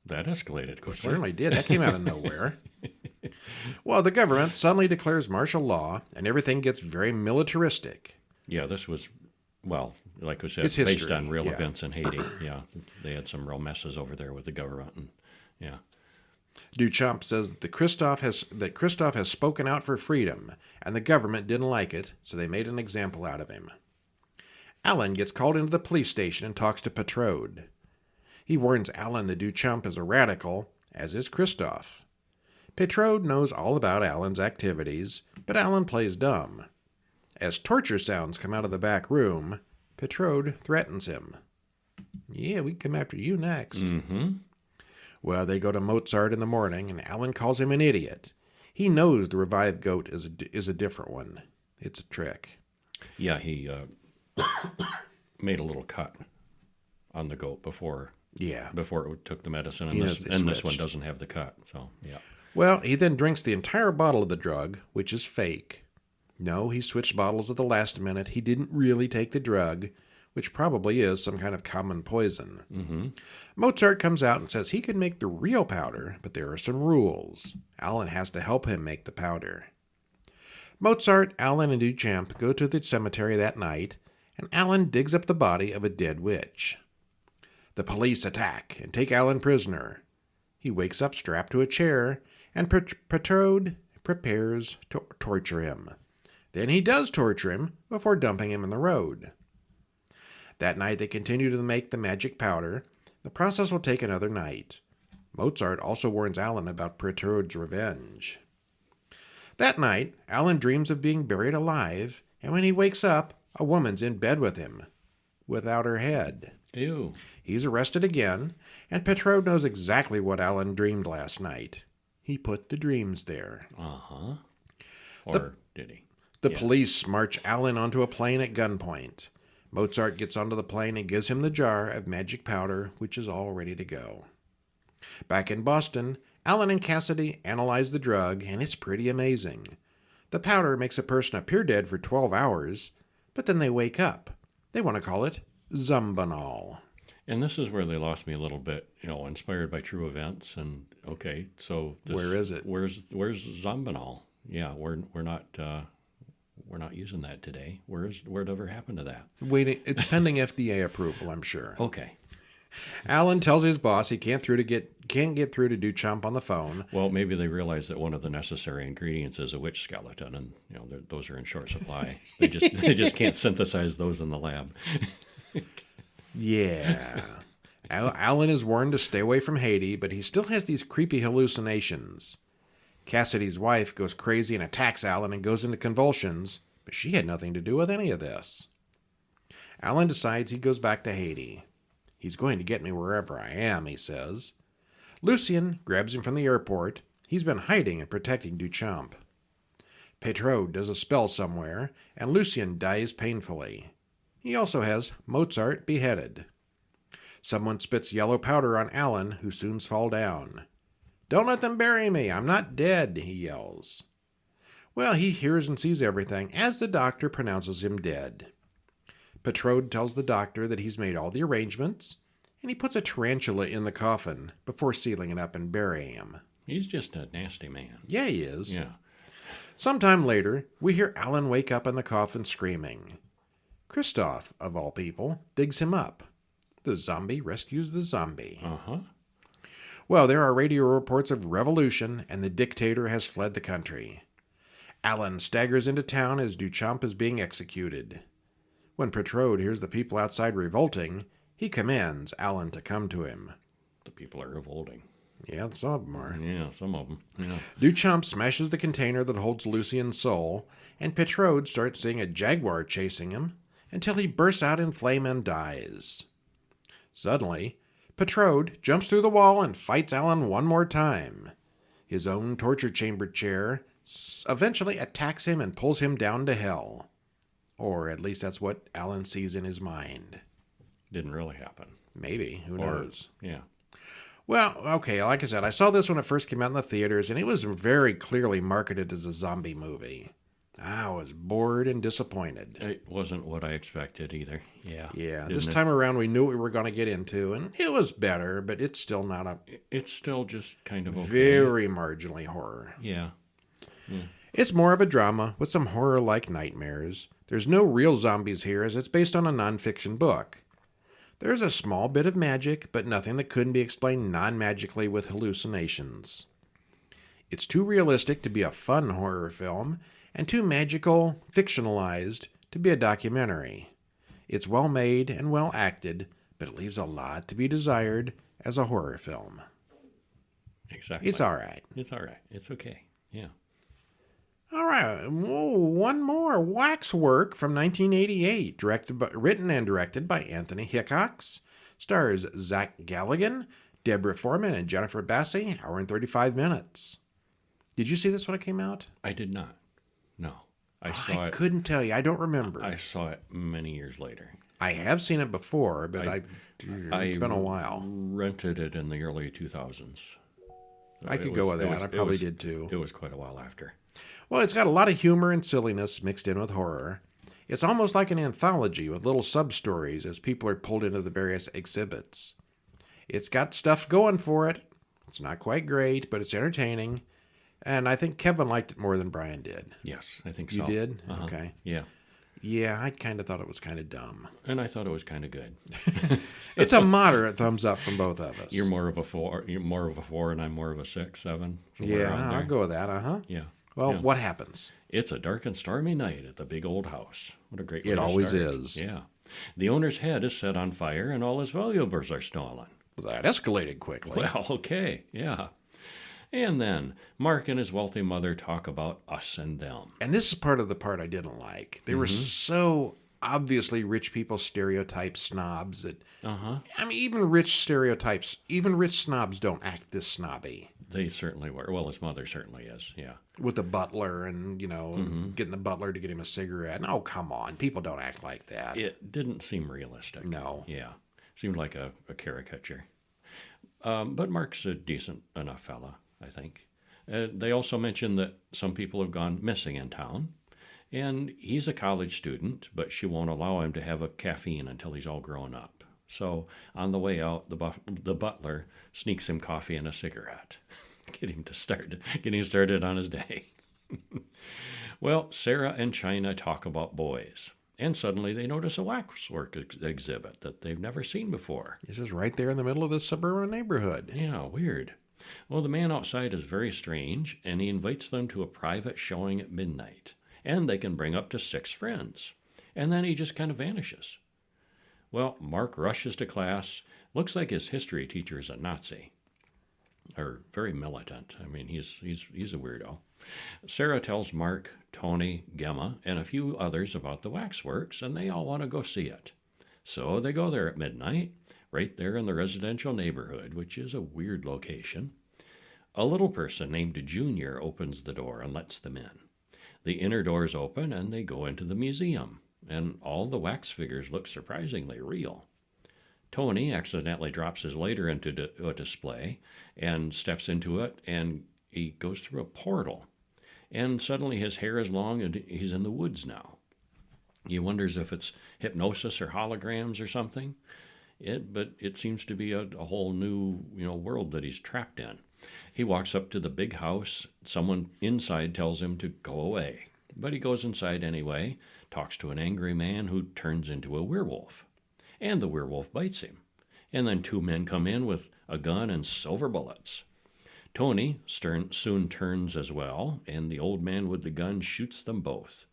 Speaker 2: That escalated quickly.
Speaker 1: It certainly did. That came out of nowhere. Well, the government suddenly declares martial law, and everything gets very militaristic.
Speaker 2: Yeah, this was, well, like we said,
Speaker 1: It's
Speaker 2: based
Speaker 1: history,
Speaker 2: on real
Speaker 1: yeah.
Speaker 2: events in Haiti. Yeah, they had some real messes over there with the government. And yeah.
Speaker 1: Duchamp says that Christophe has spoken out for freedom, and the government didn't like it, so they made an example out of him. Alan gets called into the police station and talks to Petrode. He warns Alan that Duchamp is a radical, as is Christophe. Petrode knows all about Alan's activities, but Alan plays dumb. As torture sounds come out of the back room, Petrode threatens him. Yeah, we come after you next.
Speaker 2: Mm-hmm.
Speaker 1: Well, they go to Mozart in the morning, and Alan calls him an idiot. He knows the revived goat is a different one. It's a trick.
Speaker 2: Yeah, he made a little cut on the goat before it took the medicine, and this one doesn't have the cut. So yeah.
Speaker 1: Well, he then drinks the entire bottle of the drug, which is fake. No, he switched bottles at the last minute. He didn't really take the drug, which probably is some kind of common poison.
Speaker 2: Mm-hmm.
Speaker 1: Mozart comes out and says he can make the real powder, but there are some rules. Alan has to help him make the powder. Mozart, Alan, and Duchamp go to the cemetery that night, and Alan digs up the body of a dead witch. The police attack and take Alan prisoner. He wakes up strapped to a chair, and Petrode prepares to torture him. Then he does torture him before dumping him in the road. That night they continue to make the magic powder. The process will take another night. Mozart also warns Alan about Petrode's revenge. That night, Alan dreams of being buried alive, and when he wakes up, a woman's in bed with him, without her head.
Speaker 2: Ew.
Speaker 1: He's arrested again, and Petrode knows exactly what Alan dreamed last night. He put the dreams there.
Speaker 2: Uh-huh. Or did he?
Speaker 1: The police march Alan onto a plane at gunpoint. Mozart gets onto the plane and gives him the jar of magic powder, which is all ready to go. Back in Boston, Alan and Cassidy analyze the drug, and it's pretty amazing. The powder makes a person appear dead for 12 hours, but then they wake up. They want to call it Zumbanol.
Speaker 2: And this is where they lost me a little bit, inspired by true events. And okay, so
Speaker 1: where is it?
Speaker 2: Where's Zumbanol? Yeah, we're not using that today. Whatever happened to that?
Speaker 1: Waiting, it's pending FDA approval, I'm sure.
Speaker 2: Okay.
Speaker 1: Alan tells his boss he can't get through to Duchamp on the phone.
Speaker 2: Well, maybe they realize that one of the necessary ingredients is a witch skeleton, and those are in short supply. They just can't synthesize those in the lab.
Speaker 1: Yeah. Alan is warned to stay away from Haiti, but he still has these creepy hallucinations. Cassidy's wife goes crazy and attacks Alan and goes into convulsions, but she had nothing to do with any of this. Alan decides he goes back to Haiti. He's going to get me wherever I am, he says. Lucien grabs him from the airport. He's been hiding and protecting Duchamp. Petrode does a spell somewhere, and Lucien dies painfully. He also has Mozart beheaded. Someone spits yellow powder on Alan, who soon falls down. "Don't let them bury me! I'm not dead!" he yells. Well, he hears and sees everything as the doctor pronounces him dead. Petrode tells the doctor that he's made all the arrangements, and he puts a tarantula in the coffin before sealing it up and burying him.
Speaker 2: He's just a nasty man.
Speaker 1: Yeah, he is.
Speaker 2: Yeah.
Speaker 1: Sometime later, we hear Alan wake up in the coffin screaming. Christophe, of all people, digs him up. The zombie rescues the zombie.
Speaker 2: Uh-huh.
Speaker 1: Well, there are radio reports of revolution, and the dictator has fled the country. Alan staggers into town as Duchamp is being executed. When Petrode hears the people outside revolting, he commands Alan to come to him.
Speaker 2: The people are revolting.
Speaker 1: Yeah, some of them are.
Speaker 2: Yeah, some of them. Yeah.
Speaker 1: Duchamp smashes the container that holds Lucien's soul, and Petrode starts seeing a jaguar chasing him until he bursts out in flame and dies. Suddenly, Petrode jumps through the wall and fights Alan one more time. His own torture chamber chair eventually attacks him and pulls him down to hell. Or at least that's what Alan sees in his mind.
Speaker 2: Didn't really happen.
Speaker 1: Maybe. Who knows?
Speaker 2: Yeah.
Speaker 1: Well, okay, like I said, I saw this when it first came out in the theaters, and it was very clearly marketed as a zombie movie. I was bored and disappointed.
Speaker 2: It wasn't what I expected either. Yeah.
Speaker 1: Yeah, this time around we knew what we were going to get into, and it was better, but it's still not a...
Speaker 2: It's still just kind of okay.
Speaker 1: Very marginally horror.
Speaker 2: Yeah.
Speaker 1: It's more of a drama with some horror-like nightmares. There's no real zombies here, as it's based on a nonfiction book. There's a small bit of magic, but nothing that couldn't be explained non-magically with hallucinations. It's too realistic to be a fun horror film, and too magical, fictionalized, to be a documentary. It's well made and well acted, but it leaves a lot to be desired as a horror film.
Speaker 2: Exactly.
Speaker 1: It's all right.
Speaker 2: It's all right. It's okay. Yeah.
Speaker 1: All right, one more. Waxwork from 1988, written and directed by Anthony Hickox. Stars Zach Galligan, Deborah Foreman, and Jennifer Bassey. Hour and 35 minutes. Did you see this when it came out?
Speaker 2: I did not. No. I saw it.
Speaker 1: I couldn't tell you. I don't remember.
Speaker 2: I saw it many years later.
Speaker 1: I have seen it before, but it's been a while.
Speaker 2: Rented it in the early 2000s.
Speaker 1: I could go with that. I probably did too.
Speaker 2: It was quite a while after.
Speaker 1: Well, it's got a lot of humor and silliness mixed in with horror. It's almost like an anthology with little sub-stories as people are pulled into the various exhibits. It's got stuff going for it. It's not quite great, but it's entertaining. And I think Kevin liked it more than Brian did.
Speaker 2: Yes, I think so.
Speaker 1: You did?
Speaker 2: Uh-huh.
Speaker 1: Okay.
Speaker 2: Yeah.
Speaker 1: Yeah, I kind of thought it was kind of dumb.
Speaker 2: And I thought it was kind of good.
Speaker 1: It's a moderate thumbs up from both of us.
Speaker 2: You're more of a 4, and I'm more of a 6, 7.
Speaker 1: Yeah, I'll go with that,
Speaker 2: Yeah.
Speaker 1: Well,
Speaker 2: yeah.
Speaker 1: What happens?
Speaker 2: It's a dark and stormy night at the big old house. What a great way
Speaker 1: It
Speaker 2: to
Speaker 1: always
Speaker 2: start.
Speaker 1: is.
Speaker 2: Yeah. The owner's head is set on fire and all his valuables are stolen.
Speaker 1: Well, that escalated quickly.
Speaker 2: Well, okay, yeah. And then Mark and his wealthy mother talk about us and them.
Speaker 1: And this is part of the part I didn't like. They were so obviously rich people stereotype snobs that, I mean, even rich snobs don't act this snobby.
Speaker 2: They certainly were. Well, his mother certainly is, yeah.
Speaker 1: With the butler and, getting the butler to get him a cigarette. Oh, come on. People don't act like that.
Speaker 2: It didn't seem realistic.
Speaker 1: No.
Speaker 2: Yeah. Seemed like a caricature. But Mark's a decent enough fella, I think. They also mentioned that some people have gone missing in town. And he's a college student, but she won't allow him to have a caffeine until he's all grown up. So on the way out, the butler sneaks him coffee and a cigarette. Get him started on his day. Well, Sarah and China talk about boys. And suddenly they notice a waxwork exhibit that they've never seen before.
Speaker 1: This is right there in the middle of this suburban neighborhood.
Speaker 2: Yeah, weird. Well, the man outside is very strange, and he invites them to a private showing at midnight. And they can bring up to 6 friends. And then he just kind of vanishes. Well, Mark rushes to class. Looks like his history teacher is a Nazi. Or very militant. I mean, he's a weirdo. Sarah tells Mark, Tony, Gemma, and a few others about the waxworks, and they all want to go see it. So they go there at midnight, right there in the residential neighborhood, which is a weird location. A little person named Junior opens the door and lets them in. The inner doors open, and they go into the museum, and all the wax figures look surprisingly real. Tony accidentally drops his lighter into a display and steps into it, and he goes through a portal. And suddenly his hair is long, and he's in the woods now. He wonders if it's hypnosis or holograms or something. But it seems to be a whole new world that he's trapped in. He walks up to the big house. Someone inside tells him to go away. But he goes inside anyway, talks to an angry man who turns into a werewolf. And the werewolf bites him. And then 2 men come in with a gun and silver bullets. Tony soon turns as well, and the old man with the gun shoots them both.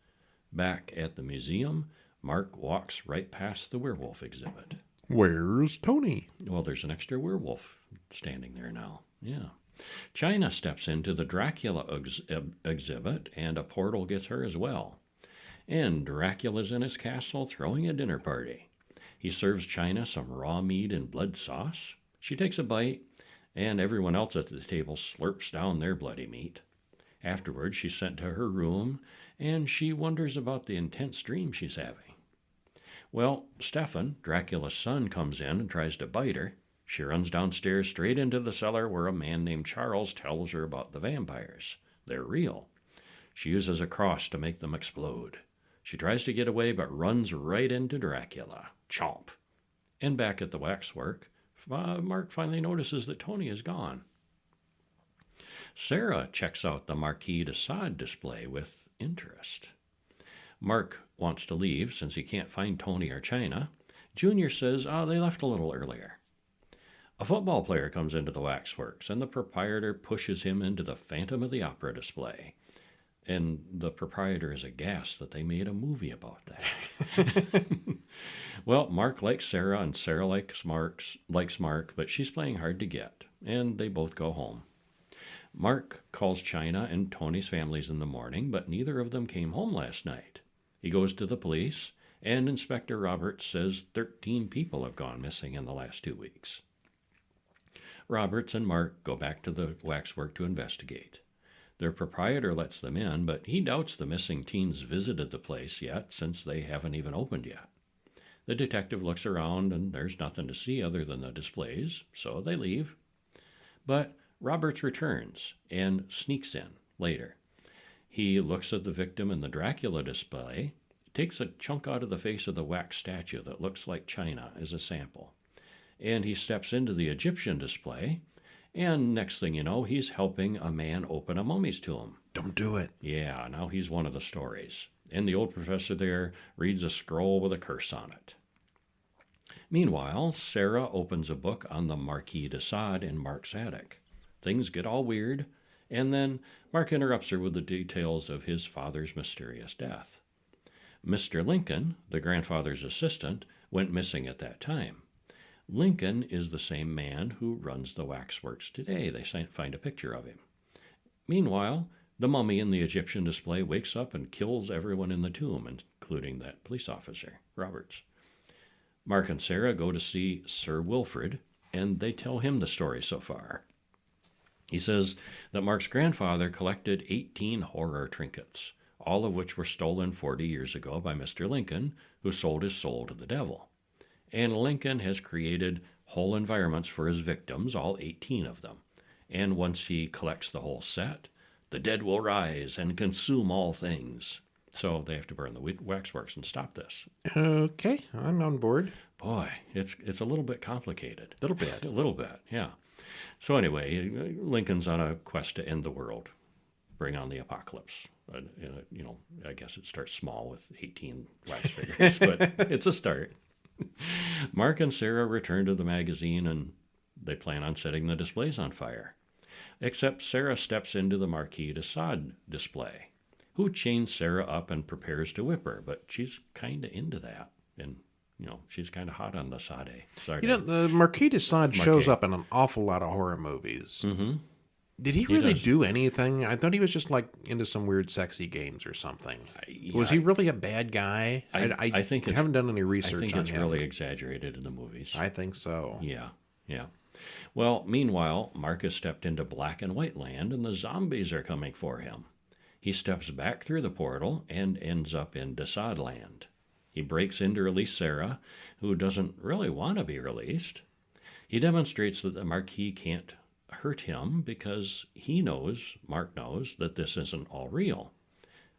Speaker 2: Back at the museum, Mark walks right past the werewolf exhibit.
Speaker 1: Where's Tony?
Speaker 2: Well, there's an extra werewolf standing there now. Yeah. China steps into the Dracula exhibit, and a portal gets her as well. And Dracula's in his castle throwing a dinner party. He serves China some raw meat and blood sauce. She takes a bite, and everyone else at the table slurps down their bloody meat. Afterwards, she's sent to her room, and she wonders about the intense dream she's having. Well, Stefan, Dracula's son, comes in and tries to bite her. She runs downstairs straight into the cellar where a man named Charles tells her about the vampires. They're real. She uses a cross to make them explode. She tries to get away but runs right into Dracula. Chomp. And back at the waxwork, Mark finally notices that Tony is gone. Sarah checks out the Marquis de Sade display with interest. Mark wants to leave since he can't find Tony or China. Junior says, they left a little earlier. A football player comes into the waxworks, and the proprietor pushes him into the Phantom of the Opera display. And the proprietor is aghast that they made a movie about that. Well, Mark likes Sarah, and Sarah likes Mark, but she's playing hard to get, and they both go home. Mark calls China and Tony's families in the morning, but neither of them came home last night. He goes to the police, and Inspector Roberts says 13 people have gone missing in the last 2 weeks. Roberts and Mark go back to the waxwork to investigate. Their proprietor lets them in, but he doubts the missing teens visited the place yet, since they haven't even opened yet. The detective looks around, and there's nothing to see other than the displays, so they leave. But Roberts returns and sneaks in later. He looks at the victim in the Dracula display, takes a chunk out of the face of the wax statue that looks like China as a sample, and he steps into the Egyptian display, and next thing you know, he's helping a man open a mummy's tomb.
Speaker 1: Don't do it.
Speaker 2: Yeah, now he's one of the stories. And the old professor there reads a scroll with a curse on it. Meanwhile, Sarah opens a book on the Marquis de Sade in Mark's attic. Things get all weird, and then Mark interrupts her with the details of his father's mysterious death. Mr. Lincoln, the grandfather's assistant, went missing at that time. Lincoln is the same man who runs the waxworks today. They find a picture of him. Meanwhile, the mummy in the Egyptian display wakes up and kills everyone in the tomb, including that police officer, Roberts. Mark and Sarah go to see Sir Wilfrid, and they tell him the story so far. He says that Mark's grandfather collected 18 horror trinkets, all of which were stolen 40 years ago by Mr. Lincoln, who sold his soul to the devil. And Lincoln has created whole environments for his victims, all 18 of them. And once he collects the whole set, the dead will rise and consume all things. So they have to burn the waxworks and stop this.
Speaker 1: Okay, I'm on board.
Speaker 2: Boy, it's a little bit complicated.
Speaker 1: A
Speaker 2: little bit, yeah. So anyway, Lincoln's on a quest to end the world, bring on the apocalypse. I guess it starts small with 18 wax figures, but it's a start. Mark and Sarah return to the magazine, and they plan on setting the displays on fire. Except Sarah steps into the Marquis de Sade display, who chains Sarah up and prepares to whip her, but she's kind of into that, and she's kind of hot on the Sade. Sorry.
Speaker 1: The Marquis de Sade shows up in an awful lot of horror movies.
Speaker 2: Mm-hmm.
Speaker 1: Did he really do anything? I thought he was just like into some weird sexy games or something. Was he really a bad guy?
Speaker 2: I think
Speaker 1: I haven't done any research on him.
Speaker 2: I think it's really exaggerated in the movies.
Speaker 1: I think so.
Speaker 2: Yeah. Well, meanwhile, Mark has stepped into black and white land, and the zombies are coming for him. He steps back through the portal and ends up in de Sade land. He breaks in to release Sarah, who doesn't really want to be released. He demonstrates that the Marquis can't hurt him because Mark knows, that this isn't all real.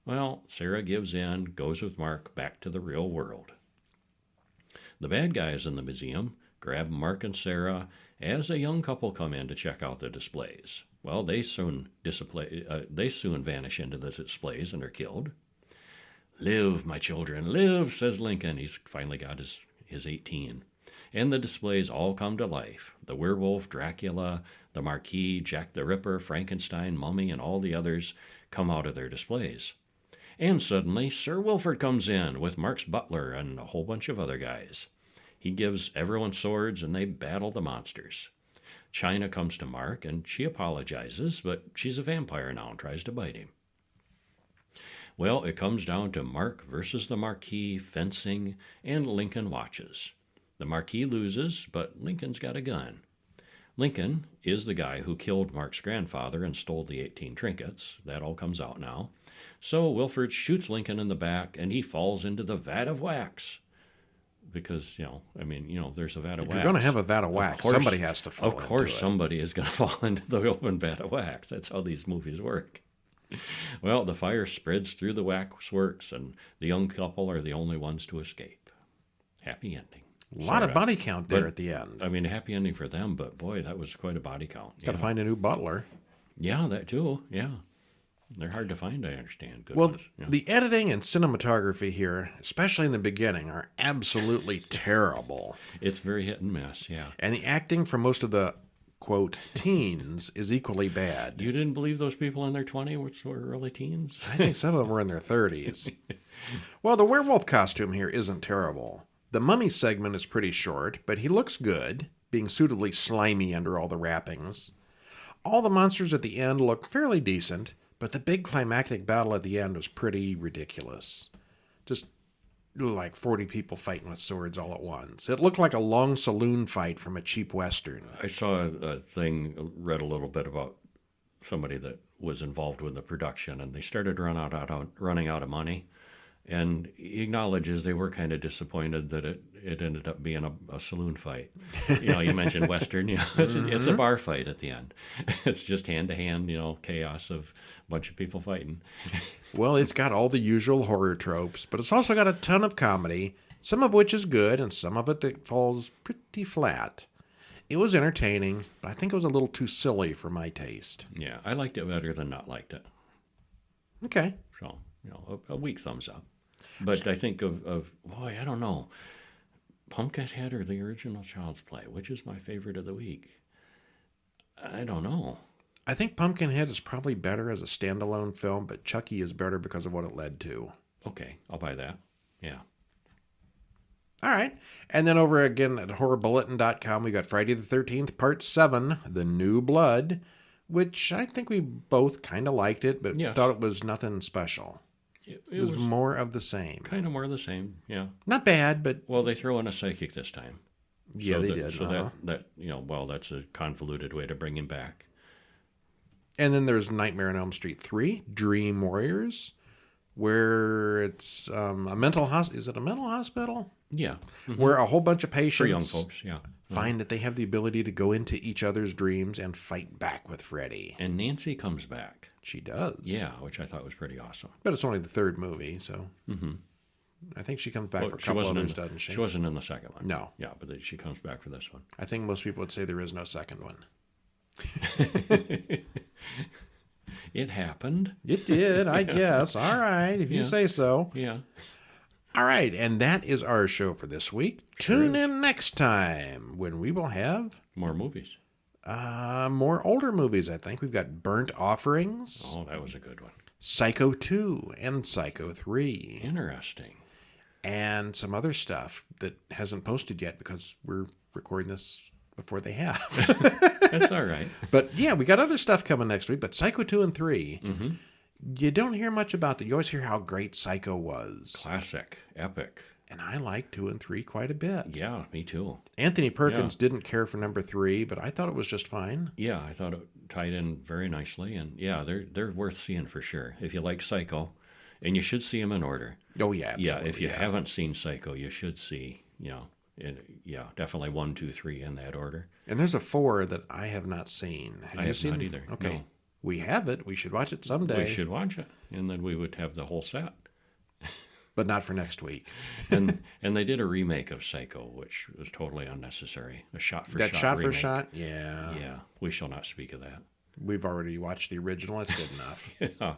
Speaker 2: Well, Sarah gives in, goes with Mark back to the real world. The bad guys in the museum grab Mark and Sarah as a young couple come in to check out the displays. Well, they soon vanish into the displays and are killed. "Live, my children, live," says Lincoln. He's finally got his 18. And the displays all come to life. The werewolf, Dracula, the Marquis, Jack the Ripper, Frankenstein, Mummy, and all the others come out of their displays. And suddenly, Sir Wilfrid comes in with Mark's butler and a whole bunch of other guys. He gives everyone swords, and they battle the monsters. China comes to Mark, and she apologizes, but she's a vampire now and tries to bite him. Well, it comes down to Mark versus the Marquis, fencing, and Lincoln watches. The Marquis loses, but Lincoln's got a gun. Lincoln is the guy who killed Mark's grandfather and stole the 18 trinkets. That all comes out now. So Wilford shoots Lincoln in the back, and he falls into the vat of wax. Because, there's a vat of wax.
Speaker 1: If you're going to have a vat of wax, somebody has to fall into it.
Speaker 2: Of course, somebody is going to fall into the open vat of wax. That's how these movies work. Well, the fire spreads through the waxworks, and the young couple are the only ones to escape. Happy ending.
Speaker 1: A lot of body count there at the end.
Speaker 2: I mean, a happy ending for them, but boy, that was quite a body count.
Speaker 1: Got to find a new butler.
Speaker 2: Yeah, that too. Yeah. They're hard to find, I understand. Good
Speaker 1: well,
Speaker 2: ones. Yeah.
Speaker 1: The editing and cinematography here, especially in the beginning, are absolutely terrible.
Speaker 2: It's very hit and miss, yeah.
Speaker 1: And the acting for most of the, quote, teens is equally bad.
Speaker 2: You didn't believe those people in their 20s were early teens?
Speaker 1: I think some of them were in their 30s. Well, the werewolf costume here isn't terrible. The mummy segment is pretty short, but he looks good, being suitably slimy under all the wrappings. All the monsters at the end look fairly decent, but the big climactic battle at the end was pretty ridiculous. Just like 40 people fighting with swords all at once. It looked like a long saloon fight from a cheap Western.
Speaker 2: I saw a thing, read a little bit about somebody that was involved with the production, and they started running out of money. And he acknowledges they were kind of disappointed that it ended up being a saloon fight. You mentioned Western. It's a bar fight at the end. It's just hand-to-hand, chaos of a bunch of people fighting.
Speaker 1: Well, it's got all the usual horror tropes, but it's also got a ton of comedy, some of which is good and some of it that falls pretty flat. It was entertaining, but I think it was a little too silly for my taste.
Speaker 2: Yeah, I liked it better than not liked it.
Speaker 1: Okay.
Speaker 2: So, a weak thumbs up. But I think of boy, I don't know, Pumpkinhead or the original Child's Play, which is my favorite of the week? I don't know.
Speaker 1: I think Pumpkinhead is probably better as a standalone film, but Chucky is better because of what it led to.
Speaker 2: Okay, I'll buy that. Yeah.
Speaker 1: All right. And then over again at horrorbulletin.com, we got Friday the 13th, Part 7, The New Blood, which I think we both kind of liked it, but thought it was nothing special. It was more of the same.
Speaker 2: Kind of more of the same, yeah.
Speaker 1: Not bad, but...
Speaker 2: Well, they throw in a psychic this time.
Speaker 1: Yeah, they did.
Speaker 2: So that's a convoluted way to bring him back.
Speaker 1: And then there's Nightmare on Elm Street 3, Dream Warriors, where it's a mental hospital. Is it a mental hospital?
Speaker 2: Yeah. Mm-hmm.
Speaker 1: Where a whole bunch of patients...
Speaker 2: For young folks, yeah.
Speaker 1: Find that they have the ability to go into each other's dreams and fight back with Freddy.
Speaker 2: And Nancy comes back.
Speaker 1: She does.
Speaker 2: Yeah, which I thought was pretty awesome.
Speaker 1: But it's only the third movie, so... Mm-hmm. I think she comes back for a couple others, doesn't she?
Speaker 2: She wasn't in the second one.
Speaker 1: No.
Speaker 2: Yeah, but she comes back for this one.
Speaker 1: I think most people would say there is no second one.
Speaker 2: It happened.
Speaker 1: It did, I guess. All right, if you say so.
Speaker 2: Yeah.
Speaker 1: All right, and that is our show for this week. Tune in next time when we will have...
Speaker 2: More movies.
Speaker 1: More older movies, I think. We've got Burnt Offerings.
Speaker 2: Oh, that was a good one.
Speaker 1: Psycho 2 and Psycho 3.
Speaker 2: Interesting.
Speaker 1: And some other stuff that hasn't posted yet because we're recording this before they have.
Speaker 2: That's all right.
Speaker 1: But yeah, we got other stuff coming next week, but Psycho 2 and 3... Mm-hmm. You don't hear much about that. You always hear how great Psycho was.
Speaker 2: Classic. Epic.
Speaker 1: And I like 2 and 3 quite a bit.
Speaker 2: Yeah, me too.
Speaker 1: Anthony Perkins didn't care for number 3, but I thought it was just fine.
Speaker 2: Yeah, I thought it tied in very nicely. And yeah, they're worth seeing for sure. If you like Psycho, and you should see them in order.
Speaker 1: Oh, yeah, absolutely.
Speaker 2: Yeah, if you haven't seen Psycho, you should see, definitely 1, 2, 3 in that order.
Speaker 1: And there's a 4 that I have not seen.
Speaker 2: I have not either.
Speaker 1: Okay.
Speaker 2: No.
Speaker 1: We have it. We should watch it someday.
Speaker 2: We should watch it, and then we would have the whole set.
Speaker 1: But not for next week.
Speaker 2: and they did a remake of Psycho, which was totally unnecessary. A shot-for-shot remake.
Speaker 1: That shot-for-shot? Yeah.
Speaker 2: Yeah, we shall not speak of that.
Speaker 1: We've already watched the original. It's good enough.
Speaker 2: Yeah.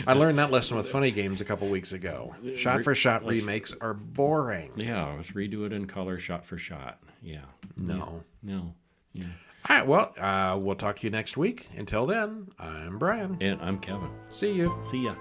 Speaker 1: I learned that lesson with Funny Games a couple weeks ago. Shot-for-shot remakes are boring.
Speaker 2: Yeah, let's redo it in color, shot-for-shot. Yeah.
Speaker 1: No.
Speaker 2: Yeah.
Speaker 1: All right, well, we'll talk to you next week. Until then, I'm Brian.
Speaker 2: And I'm Kevin.
Speaker 1: See you.
Speaker 2: See ya.